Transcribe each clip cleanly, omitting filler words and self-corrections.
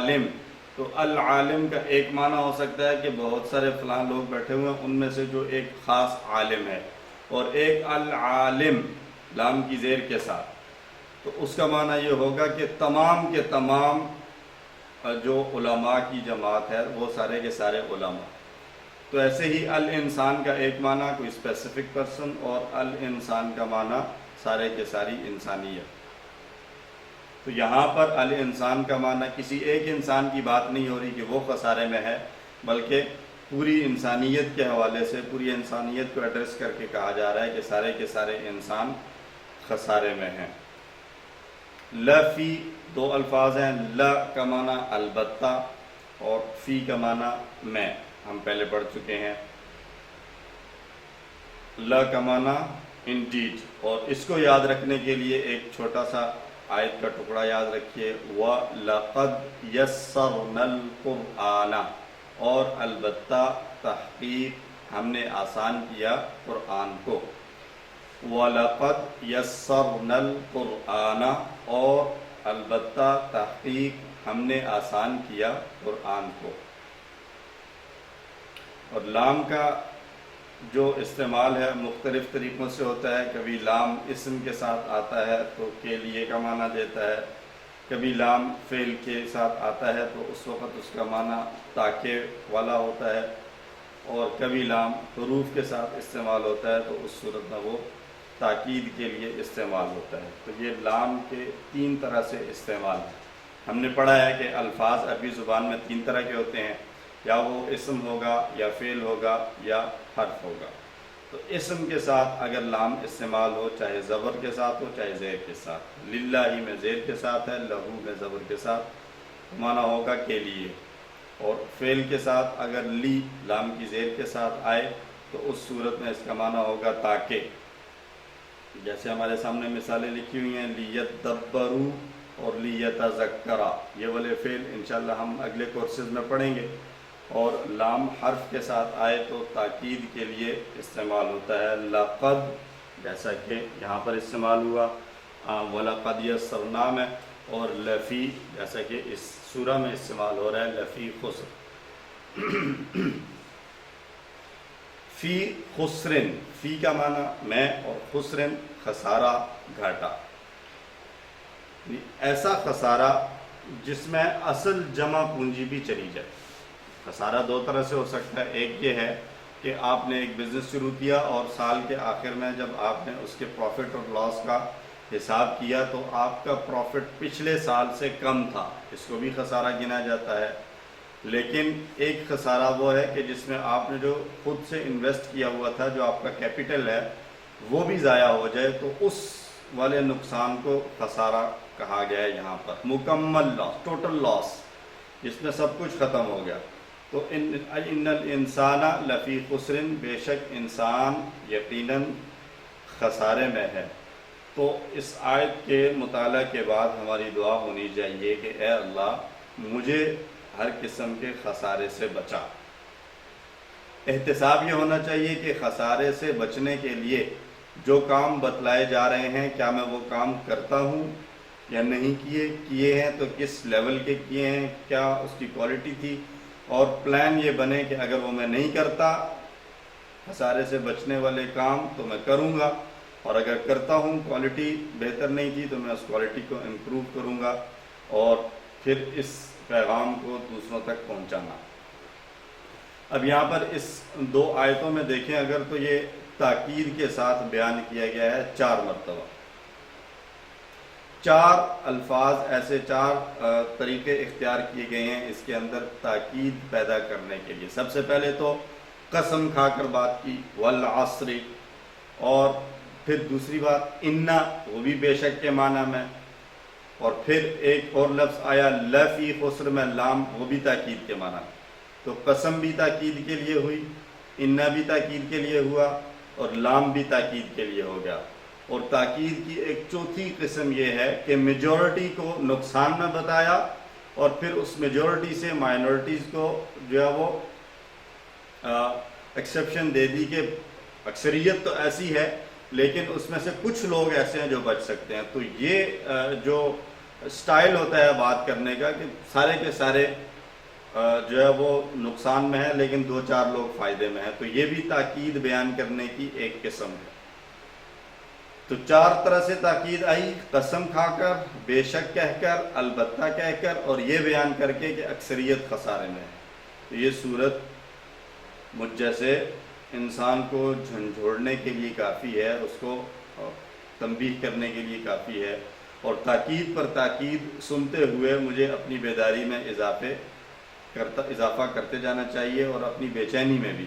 العالم، تو العالم کا ایک معنی ہو سکتا ہے کہ بہت سارے فلاں لوگ بیٹھے ہوئے ہیں ان میں سے جو ایک خاص عالم ہے، اور ایک العالم لام کی زیر کے ساتھ، تو اس کا معنی یہ ہوگا کہ تمام کے تمام جو علماء کی جماعت ہے وہ سارے کے سارے علماء۔ تو ایسے ہی الانسان کا ایک معنی کوئی اسپیسیفک پرسن، اور الانسان کا معنی سارے کے ساری انسانیت۔ تو یہاں پر الانسان کا معنی کسی ایک انسان کی بات نہیں ہو رہی کہ وہ خسارے میں ہے، بلکہ پوری انسانیت کے حوالے سے پوری انسانیت کو ایڈریس کر کے کہا جا رہا ہے کہ سارے کے سارے انسان خسارے میں ہیں۔ لا فی دو الفاظ ہیں، لا کا معنی البتہ اور فی کا معنی میں، ہم پہلے پڑھ چکے ہیں۔ لا کا معنی انڈیڈ، اور اس کو یاد رکھنے کے لیے ایک چھوٹا سا آیت کا ٹکڑا یاد رکھیے، وَلَقَدْ يَسَّرْنَا الْقُرْآنَ، اور البتہ تحقیق ہم نے آسان کیا قرآن کو۔ وَلَقَدْ يَسَّرْنَا الْقُرْآنَ، اور البتہ تحقیق ہم نے آسان کیا قرآن کو۔ اور لام کا جو استعمال ہے مختلف طریقوں سے ہوتا ہے، کبھی لام اسم کے ساتھ آتا ہے تو کے لیے کا معنی دیتا ہے، کبھی لام فعل کے ساتھ آتا ہے تو اس وقت اس کا معنی تاکہ والا ہوتا ہے، اور کبھی لام حروف کے ساتھ استعمال ہوتا ہے تو اس صورت میں وہ تاکید کے لیے استعمال ہوتا ہے۔ تو یہ لام کے تین طرح سے استعمال ہے۔ ہم نے پڑھا ہے کہ الفاظ عربی زبان میں تین طرح کے ہوتے ہیں، یا وہ اسم ہوگا، یا فعل ہوگا، یا حرف ہوگا۔ تو اسم کے ساتھ اگر لام استعمال ہو، چاہے زبر کے ساتھ ہو چاہے زیر کے ساتھ، للہ میں زیر کے ساتھ ہے، لہو میں زبر کے ساتھ، معنی ہوگا کے لیے۔ اور فعل کے ساتھ اگر لی لام کی زیر کے ساتھ آئے تو اس صورت میں اس کا معنی ہوگا تاکہ، جیسے ہمارے سامنے مثالیں لکھی ہوئی ہیں، لیتدبروا اور لیتذکرا، یہ والے فعل انشاءاللہ ہم اگلے کورسز میں پڑھیں گے۔ اور لام حرف کے ساتھ آئے تو تاکید کے لیے استعمال ہوتا ہے، لقد جیسا کہ یہاں پر استعمال ہوا، وَلَقَدْ يَسَّرْنَا میں، اور لفی جیسا کہ اس سورہ میں استعمال ہو رہا ہے، لفی خسر۔ فی خسرن، فی کا معنی میں، اور خسرن خسارہ گھاٹا، ایسا خسارہ جس میں اصل جمع پونجی بھی چلی جائے۔ خسارہ دو طرح سے ہو سکتا ہے، ایک یہ ہے کہ آپ نے ایک بزنس شروع کیا اور سال کے آخر میں جب آپ نے اس کے پروفٹ اور لاس کا حساب کیا تو آپ کا پروفٹ پچھلے سال سے کم تھا، اس کو بھی خسارہ گنا جاتا ہے۔ لیکن ایک خسارہ وہ ہے کہ جس میں آپ نے جو خود سے انویسٹ کیا ہوا تھا، جو آپ کا کیپٹل ہے، وہ بھی ضائع ہو جائے تو اس والے نقصان کو خسارہ کہا گیا ہے یہاں پر، مکمل لاس، ٹوٹل لاس، جس میں سب کچھ ختم ہو گیا۔ تو ان الانسان لفی خسر، بے شک انسان یقیناً خسارے میں ہے۔ تو اس آیت کے مطالعہ کے بعد ہماری دعا ہونی چاہیے کہ اے اللہ مجھے ہر قسم کے خسارے سے بچا۔ احتساب یہ ہونا چاہیے کہ خسارے سے بچنے کے لیے جو کام بتلائے جا رہے ہیں کیا میں وہ کام کرتا ہوں یا نہیں، کیے ہیں تو کس لیول کے کیے ہیں، کیا اس کی کوالٹی تھی، اور پلان یہ بنے کہ اگر وہ میں نہیں کرتا خسارے سے بچنے والے کام تو میں کروں گا، اور اگر کرتا ہوں کوالٹی بہتر نہیں تھی تو میں اس کوالٹی کو امپروو کروں گا، اور پھر اس پیغام کو دوسروں تک پہنچانا۔ اب یہاں پر اس دو آیتوں میں دیکھیں اگر تو یہ تاکید کے ساتھ بیان کیا گیا ہے 4 مرتبہ، 4 الفاظ، ایسے 4 طریقے اختیار کیے گئے ہیں اس کے اندر تاکید پیدا کرنے کے لیے۔ سب سے پہلے تو قسم کھا کر بات کی، والعصر، اور پھر دوسری بات انا، وہ بھی بے شک کے معنی میں، اور پھر ایک اور لفظ آیا لفی خسر میں، لام، وہ بھی تاکید کے معنی میں۔ تو قسم بھی تاکید کے لیے ہوئی، انا بھی تاکید کے لیے ہوا، اور لام بھی تاکید کے لیے ہو گیا۔ اور تاکید کی ایک چوتھی قسم یہ ہے کہ میجورٹی کو نقصان میں بتایا، اور پھر اس میجورٹی سے مائنورٹیز کو جو ہے وہ ایکسیپشن دے دی کہ اکثریت تو ایسی ہے لیکن اس میں سے کچھ لوگ ایسے ہیں جو بچ سکتے ہیں۔ تو یہ جو سٹائل ہوتا ہے بات کرنے کا کہ سارے کے سارے جو ہے وہ نقصان میں ہے لیکن دو چار لوگ فائدے میں ہیں، تو یہ بھی تاکید بیان کرنے کی ایک قسم ہے۔ تو چار طرح سے تاکید آئی، قسم کھا کر، بے شک کہہ کر، البتہ کہہ کر، اور یہ بیان کر کے کہ اکثریت خسارے میں ہے۔ تو یہ صورت مجھ جیسے انسان کو جھنجھوڑنے کے لیے کافی ہے، اس کو تنبیہ کرنے کے لیے کافی ہے، اور تاکید پر تاکید سنتے ہوئے مجھے اپنی بیداری میں اضافہ کرتے جانا چاہیے، اور اپنی بے چینی میں بھی،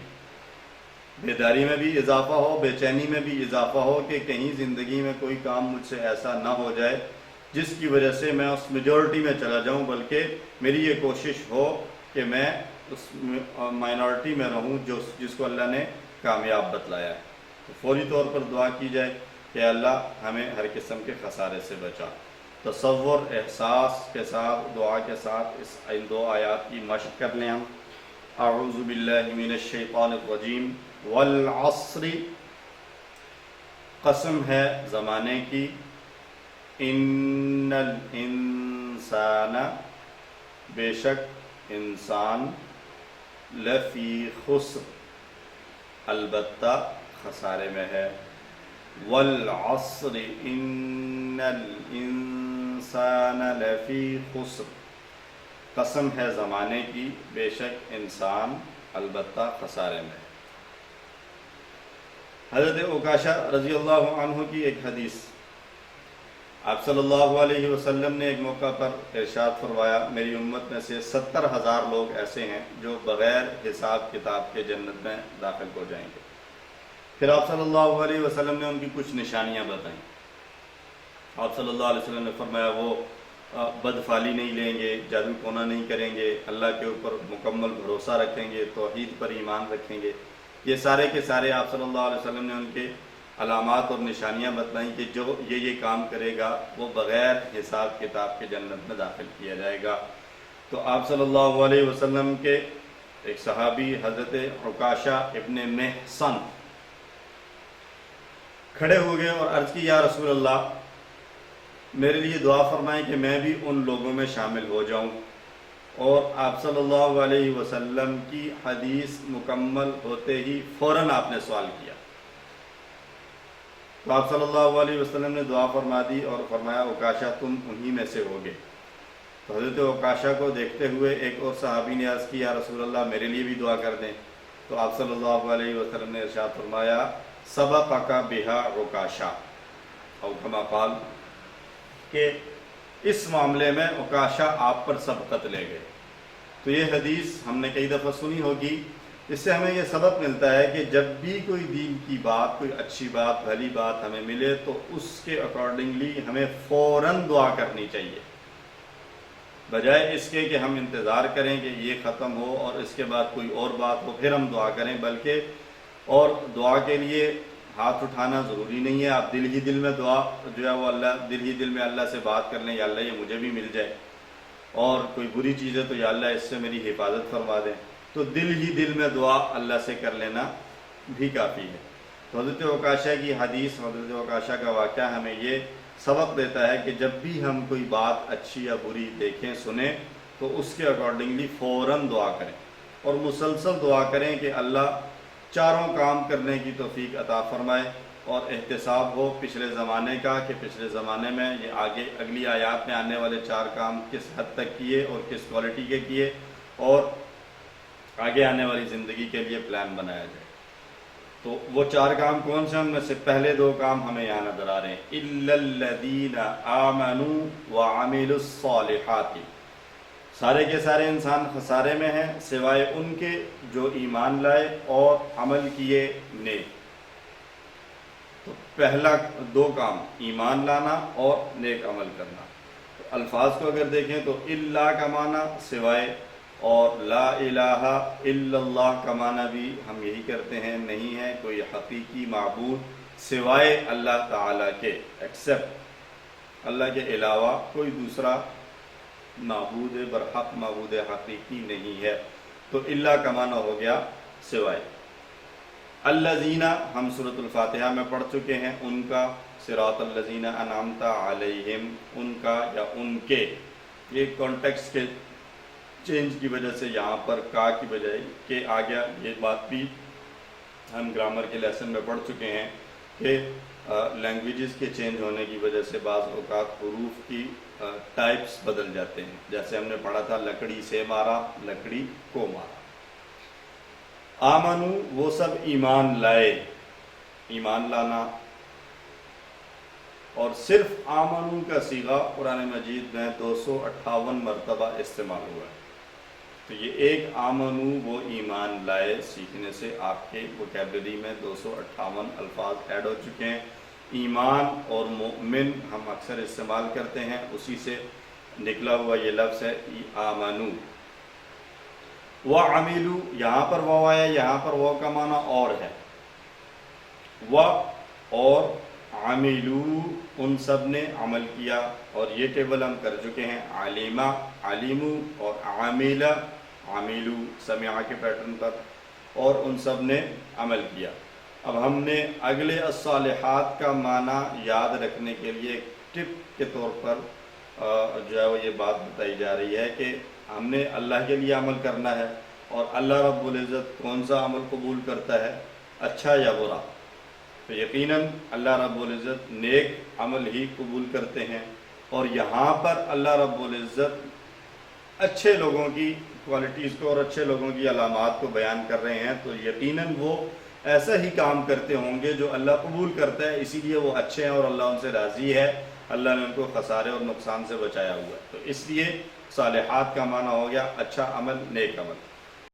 بیداری میں بھی اضافہ ہو، بے چینی میں بھی اضافہ ہو کہ کہیں زندگی میں کوئی کام مجھ سے ایسا نہ ہو جائے جس کی وجہ سے میں اس میجورٹی میں چلا جاؤں، بلکہ میری یہ کوشش ہو کہ میں اس مائنورٹی میں رہوں جس کو اللہ نے کامیاب بتلایا ہے۔ تو فوری طور پر دعا کی جائے کہ اللہ ہمیں ہر قسم کے خسارے سے بچا۔ تصور، احساس کے ساتھ، دعا کے ساتھ ان دو آیات کی مشق کر لیں ہم۔ اعوذ باللہ من الشیطان الرجیم والعصر، قسم ہے زمانے کی، ان الانسان، بے شک انسان، لفی خسر، البتہ خسارے میں ہے، والعصر ان الانسان لفی خسر، قسم ہے زمانے کی، بے شک انسان البتہ خسارے میں ہے۔ حضرت عکاشہ رضی اللہ عنہ کی ایک حدیث، آپ صلی اللہ علیہ وسلم نے ایک موقع پر ارشاد فرمایا، میری امت میں سے 70,000 لوگ ایسے ہیں جو بغیر حساب کتاب کے جنت میں داخل ہو جائیں گے۔ پھر آپ صلی اللہ علیہ وسلم نے ان کی کچھ نشانیاں بتائیں۔ آپ صلی اللہ علیہ وسلم نے فرمایا وہ بدفالی نہیں لیں گے، جادو ٹونا نہیں کریں گے، اللہ کے اوپر مکمل بھروسہ رکھیں گے، توحید پر ایمان رکھیں گے۔ یہ سارے کے سارے آپ صلی اللہ علیہ وسلم نے ان کے علامات اور نشانیاں بتلائیں کہ جو یہ کام کرے گا وہ بغیر حساب کتاب کے جنت میں داخل کیا جائے گا۔ تو آپ صلی اللہ علیہ وسلم کے ایک صحابی حضرت عکاشہ ابن محصن کھڑے ہو گئے اور عرض کی، یا رسول اللہ، میرے لیے دعا فرمائیں کہ میں بھی ان لوگوں میں شامل ہو جاؤں۔ اور آپ صلی اللہ علیہ وسلم کی حدیث مکمل ہوتے ہی فوراً آپ نے سوال کیا۔ تو آپ صلی اللہ علیہ وسلم نے دعا فرما دی اور فرمایا، عکاشہ تم انہی میں سے ہوگے۔ تو حضرت عکاشہ کو دیکھتے ہوئے ایک اور صحابی نے عرض کی، یا رسول اللہ، میرے لیے بھی دعا کر دیں۔ تو آپ صلی اللہ علیہ وسلم نے ارشاد فرمایا، سبقک بہا عکاشہ، او کما قال، کہ اس معاملے میں عکاشہ آپ پر سبقت لے گئے۔ تو یہ حدیث ہم نے کئی دفعہ سنی ہوگی۔ اس سے ہمیں یہ سبق ملتا ہے کہ جب بھی کوئی دین کی بات، کوئی اچھی بات، بھلی بات ہمیں ملے تو اس کے اکارڈنگلی ہمیں فوراً دعا کرنی چاہیے، بجائے اس کے کہ ہم انتظار کریں کہ یہ ختم ہو اور اس کے بعد کوئی اور بات ہو پھر ہم دعا کریں۔ بلکہ اور دعا کے لیے ہاتھ اٹھانا ضروری نہیں ہے، آپ دل ہی دل میں دعا جو ہے وہ دل ہی دل میں اللہ سے بات کر لیں، یا اللہ یہ مجھے بھی مل جائے، اور کوئی بری چیز ہے تو یا اللہ اس سے میری حفاظت فرما دیں۔ تو دل ہی دل میں دعا اللہ سے کر لینا بھی کافی ہے۔ تو حضرت عکاشہ کی حدیث، حضرت عکاشہ کا واقعہ ہمیں یہ سبق دیتا ہے کہ جب بھی ہم کوئی بات اچھی یا بری دیکھیں، سنیں، تو اس کے اکارڈنگلی فوراً دعا کریں، اور مسلسل دعا کریں کہ اللہ چاروں کام کرنے کی توفیق عطا فرمائے، اور احتساب ہو پچھلے زمانے کا کہ پچھلے زمانے میں یہ آگے اگلی آیات میں آنے والے چار کام کس حد تک کیے اور کس کوالٹی کے کیے، اور آگے آنے والی زندگی کے لیے پلان بنایا جائے۔ تو وہ چار کام کون سے؟ ان میں سے پہلے دو کام ہمیں یہاں نظر آ رہے ہیں، اِلَّا الَّذِينَ آمَنُوا وَعَمِلُوا الصَّالِحَاتِ، سارے کے سارے انسان خسارے میں ہیں سوائے ان کے جو ایمان لائے اور عمل کیے نیک۔ تو پہلا دو کام، ایمان لانا اور نیک عمل کرنا۔ تو الفاظ کو اگر دیکھیں تو اللہ کا معنی سوائے، اور لا الہ الا اللہ کا معنی بھی ہم یہی کرتے ہیں، نہیں ہے کوئی حقیقی معبود سوائے اللہ تعالیٰ کے، ایکسپٹ اللہ کے علاوہ کوئی دوسرا معبود برحق، معبود حقیقی نہیں ہے۔ تو اللہ کا معنی ہو گیا سوائے۔ الذین ہم سورۃ الفاتحہ میں پڑھ چکے ہیں، ان کا صراط الذین انعمت علیہم، ان کا یا ان کے، یہ کانٹیکسٹ کے چینج کی وجہ سے یہاں پر کا کی بجائے کہ آ گیا۔ یہ بات بھی ہم گرامر کے لیسن میں پڑھ چکے ہیں کہ لینگویجز کے چینج ہونے کی وجہ سے بعض اوقات حروف کی ٹائپس بدل جاتے ہیں، جیسے ہم نے پڑھا تھا لکڑی سے مارا، لکڑی کو مارا۔ آمنو وہ سب ایمان لائے، ایمان لانا، اور صرف آمنو کا صیغہ قرآن مجید میں 258 مرتبہ استعمال ہوا ہے۔ تو یہ ایک آمنو وہ ایمان لائے سیکھنے سے آپ کے ووکیبلری میں 258 الفاظ ایڈ ہو چکے ہیں۔ ایمان اور مؤمن ہم اکثر استعمال کرتے ہیں، اسی سے نکلا ہوا یہ لفظ ہے آمنو۔ وَعَمِلُوا یہاں پر وہ آیا، یہاں پر وہ کا معنی اور ہے، اور عَمِلُوا ان سب نے عمل کیا، اور یہ ٹیبل ہم کر چکے ہیں، عَلِمَ عَلِمُوا اور عَمِلَ عَمِلُوا سمع کے پیٹرن پر، اور ان سب نے عمل کیا۔ اب ہم نے اگلے الصالحات کا معنی یاد رکھنے کے لیے ایک ٹپ کے طور پر جو ہے وہ یہ بات بتائی جا رہی ہے کہ ہم نے اللہ کے لیے عمل کرنا ہے، اور اللہ رب العزت کون سا عمل قبول کرتا ہے، اچھا یا برا؟ تو یقیناً اللہ رب العزت نیک عمل ہی قبول کرتے ہیں، اور یہاں پر اللہ رب العزت اچھے لوگوں کی کوالٹیز کو اور اچھے لوگوں کی علامات کو بیان کر رہے ہیں، تو یقیناً وہ ایسا ہی کام کرتے ہوں گے جو اللہ قبول کرتا ہے، اسی لیے وہ اچھے ہیں اور اللہ ان سے راضی ہے، اللہ نے ان کو خسارے اور نقصان سے بچایا ہوا ہے۔ تو اس لیے صالحات کا معنی ہو گیا اچھا عمل، نیک عمل۔